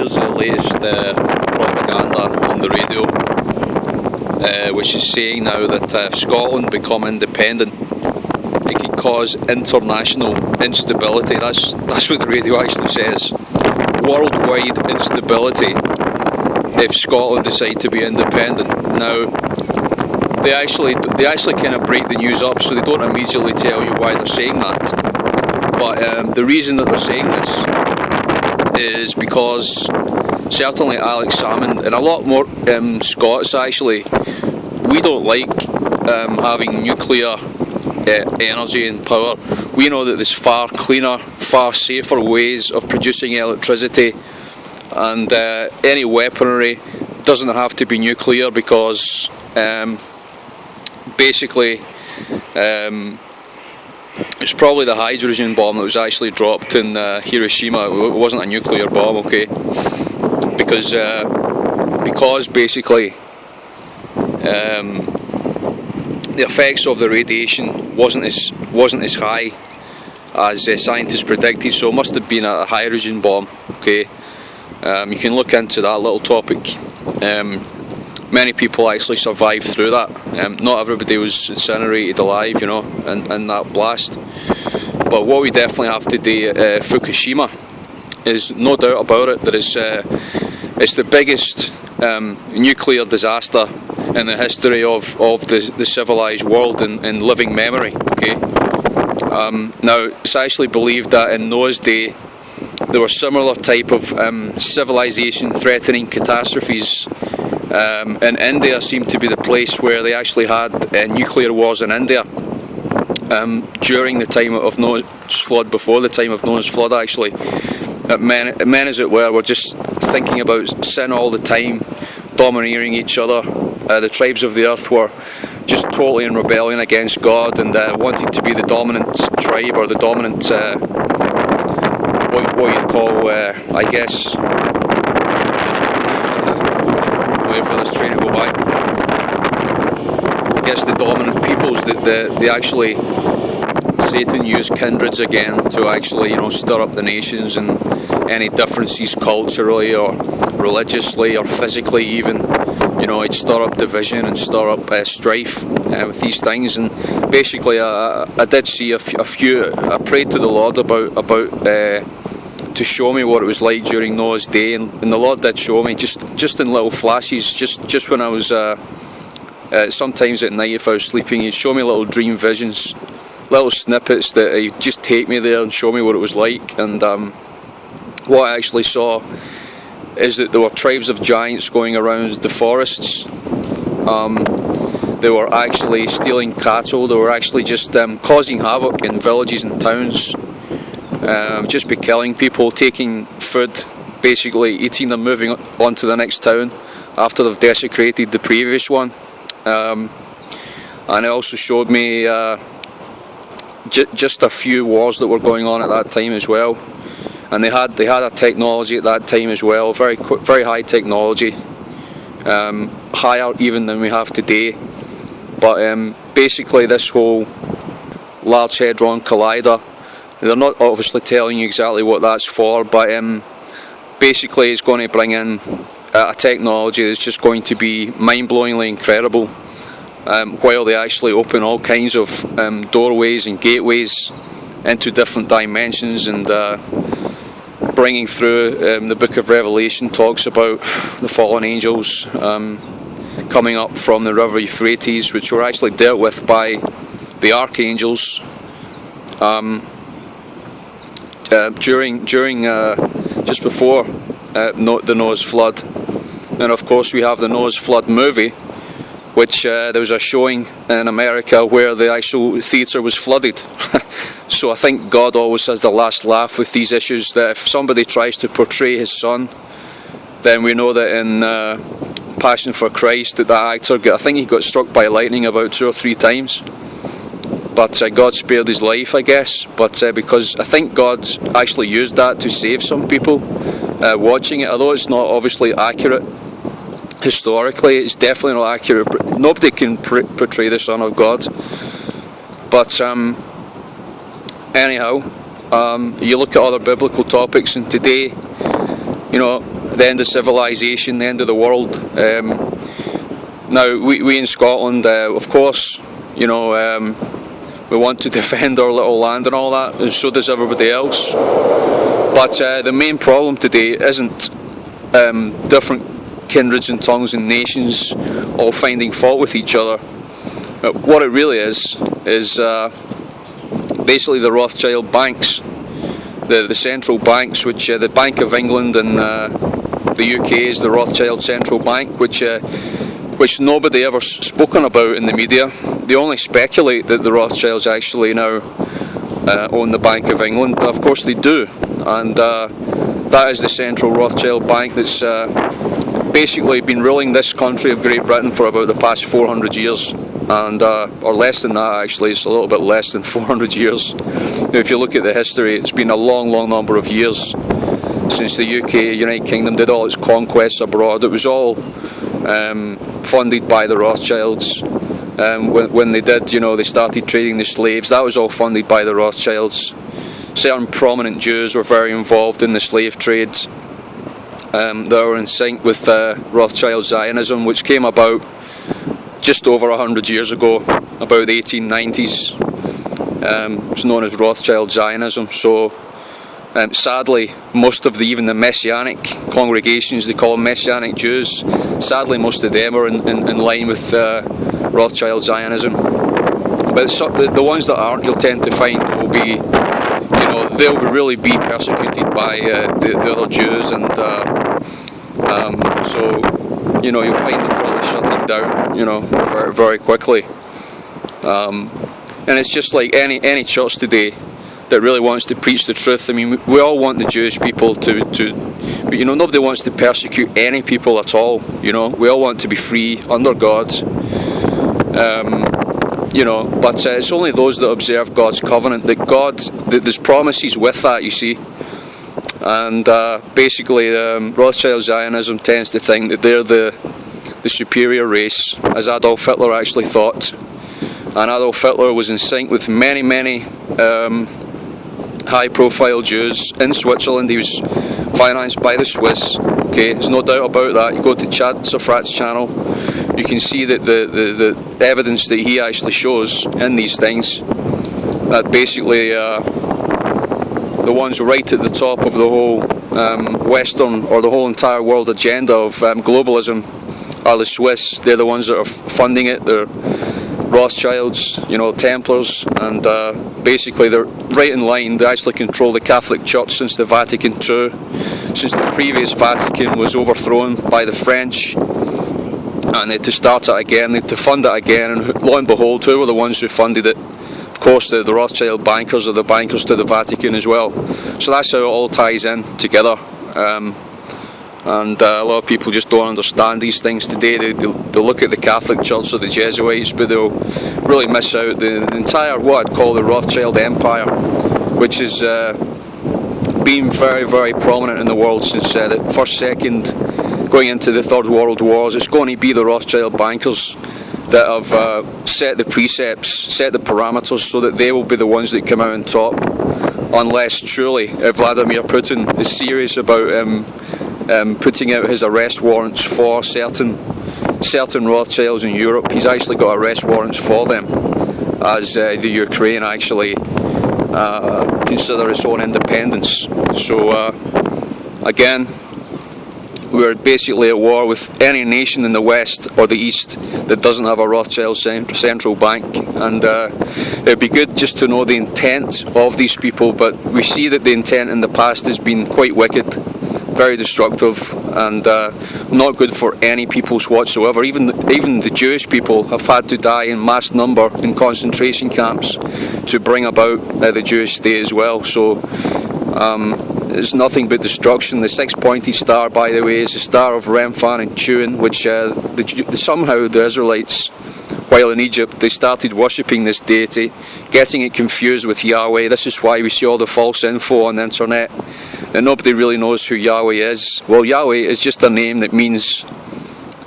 here's the latest propaganda on the radio, which is saying now that if Scotland become independent, it could cause international instability. That's what the radio actually says. Worldwide instability if Scotland decide to be independent. Now, they actually kind of break the news up, so they don't immediately tell you why they're saying that. But the reason that they're saying this is because certainly Alex Salmond and a lot more Scots actually, we don't like having nuclear energy and power. We know that there's far cleaner, far safer ways of producing electricity, and any weaponry doesn't have to be nuclear because basically it's probably the hydrogen bomb that was actually dropped in Hiroshima. It wasn't a nuclear bomb, okay? Because basically the effects of the radiation wasn't as high as scientists predicted, so it must have been a hydrogen bomb, okay? You can look into that little topic. Many people actually survived through that. Not everybody was incinerated alive, you know, in that blast. But what we definitely have to do at Fukushima is no doubt about it that it's the biggest nuclear disaster in the history of the civilized world in living memory. Okay. Now it's actually believed that in Noah's day there were similar type of civilization threatening catastrophes. And India seemed to be the place where they actually had nuclear wars in India during the time of Noah's flood, before the time of Noah's flood actually. Men as it were just thinking about sin all the time, domineering each other. The tribes of the earth were just totally in rebellion against God and wanting to be the dominant tribe, or the dominant, what you call, I guess, for this train to go by. I guess the dominant peoples that they actually, Satan used kindreds again to actually, you know, stir up the nations, and any differences culturally or religiously or physically even, you know, he'd stir up division and stir up strife with these things. And basically I did see a few, I prayed to the Lord about to show me what it was like during Noah's day, and the Lord did show me just in little flashes, just when I was sometimes at night if I was sleeping, he'd show me little dream visions, little snippets that he'd just take me there and show me what it was like. And what I actually saw is that there were tribes of giants going around the forests. They were actually stealing cattle, they were actually just causing havoc in villages and towns. Just be killing people, taking food, basically eating them, moving on to the next town after they've desecrated the previous one. And it also showed me just a few wars that were going on at that time as well. And they had a technology at that time as well, very high technology, higher even than we have today. But basically this whole Large Hadron Collider, they're not obviously telling you exactly what that's for, but basically it's going to bring in a technology that's just going to be mind-blowingly incredible, while they actually open all kinds of doorways and gateways into different dimensions. And bringing through the book of Revelation talks about the fallen angels coming up from the river Euphrates, which were actually dealt with by the archangels during just before the Noah's flood. And of course we have the Noah's flood movie, which there was a showing in America where the actual theatre was flooded. So I think God always has the last laugh with these issues, that if somebody tries to portray his son, then we know that in Passion for Christ that actor, I think he got struck by lightning about 2 or 3 times. But God spared his life, I guess. But because I think God actually used that to save some people watching it, although it's not obviously accurate historically, it's definitely not accurate. Nobody can portray the Son of God. But anyhow, you look at other biblical topics, and today, you know, the end of civilization, the end of the world. Now we in Scotland, of course, you know, we want to defend our little land and all that, and so does everybody else. But the main problem today isn't different kindreds and tongues and nations all finding fault with each other. What it really is basically the Rothschild banks, the central banks, which the Bank of England and the UK is the Rothschild Central Bank, which nobody ever spoken about in the media. They only speculate that the Rothschilds actually now own the Bank of England, but of course they do, and that is the Central Rothschild Bank that's basically been ruling this country of Great Britain for about the past 400 years, and or less than that actually. It's a little bit less than 400 years. If you look at the history, it's been a long number of years since the UK, United Kingdom, did all its conquests abroad. It was all funded by the Rothschilds. When they did, you know, they started trading the slaves. That was all funded by the Rothschilds. Certain prominent Jews were very involved in the slave trade. They were in sync with Rothschild Zionism, which came about just over 100 years ago, about the 1890s. It's known as Rothschild Zionism. So sadly, most of even the Messianic congregations, they call them Messianic Jews, sadly most of them are in line with Rothschild Zionism. But the ones that aren't, you'll tend to find will be, you know, they'll really be persecuted by the other Jews, and so, you know, you'll find them probably shutting down, you know, very, very quickly. And it's just like any church today that really wants to preach the truth. I mean, we all want the Jewish people to, but you know, nobody wants to persecute any people at all. You know, we all want to be free under God. You know, but it's only those that observe God's covenant that there's promises with that, you see. And basically, Rothschild Zionism tends to think that they're the superior race, as Adolf Hitler actually thought. And Adolf Hitler was in sync with many high-profile Jews in Switzerland. He was financed by the Swiss. Okay, there's no doubt about that. You go to Chad Safrat's channel, you can see that the evidence that he actually shows in these things, that basically the ones right at the top of the whole Western or the whole entire world agenda of globalism are the Swiss. They're the ones that are funding it. They're Rothschilds, you know, Templars, and basically they're right in line. They actually control the Catholic Church since the Vatican II, since the previous Vatican was overthrown by the French, and they had to start it again, they had to fund it again, and lo and behold, who were the ones who funded it? Of course, the Rothschild bankers are the bankers to the Vatican as well. So that's how it all ties in together. And a lot of people just don't understand these things today. They look at the Catholic Church or the Jesuits, but they'll really miss out the entire, what I'd call the Rothschild Empire, which has been very prominent in the world since the first, second, going into the Third World Wars. It's going to be the Rothschild bankers that have set the precepts, set the parameters, so that they will be the ones that come out on top, unless truly Vladimir Putin is serious about putting out his arrest warrants for certain Rothschilds in Europe. He's actually got arrest warrants for them, as the Ukraine actually consider its own independence. So again, we're basically at war with any nation in the West or the East that doesn't have a Rothschild central bank, and it'd be good just to know the intent of these people. But we see that the intent in the past has been quite wicked, very destructive, and not good for any peoples whatsoever. Even the Jewish people have had to die in mass number in concentration camps to bring about the Jewish state as well. So it's nothing but destruction. The six-pointed star, by the way, is the star of Remphan and Turin, which somehow the Israelites, while in Egypt, they started worshipping this deity, getting it confused with Yahweh. This is why we see all the false info on the internet, and nobody really knows who Yahweh is. Well, Yahweh is just a name that means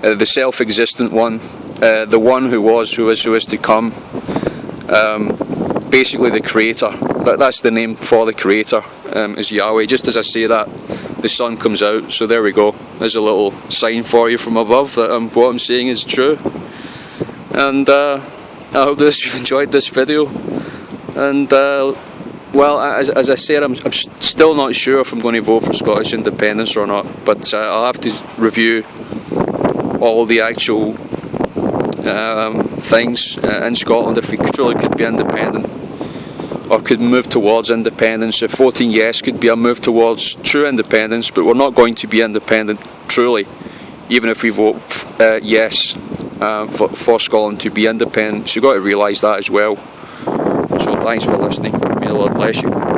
the self-existent one, the one who was, who is to come, basically the creator. That's the name for the creator. is Yahweh. Just as I say that, the sun comes out. So there we go. There's a little sign for you from above that what I'm saying is true. And I hope that you've enjoyed this video. And well, as I said, I'm still not sure if I'm going to vote for Scottish independence or not. But I'll have to review all the actual things in Scotland if we truly could be independent, or could move towards independence. If voting yes could be a move towards true independence, but we're not going to be independent truly, even if we vote yes for Scotland to be independent. So you've got to realise that as well. So thanks for listening. May the Lord bless you.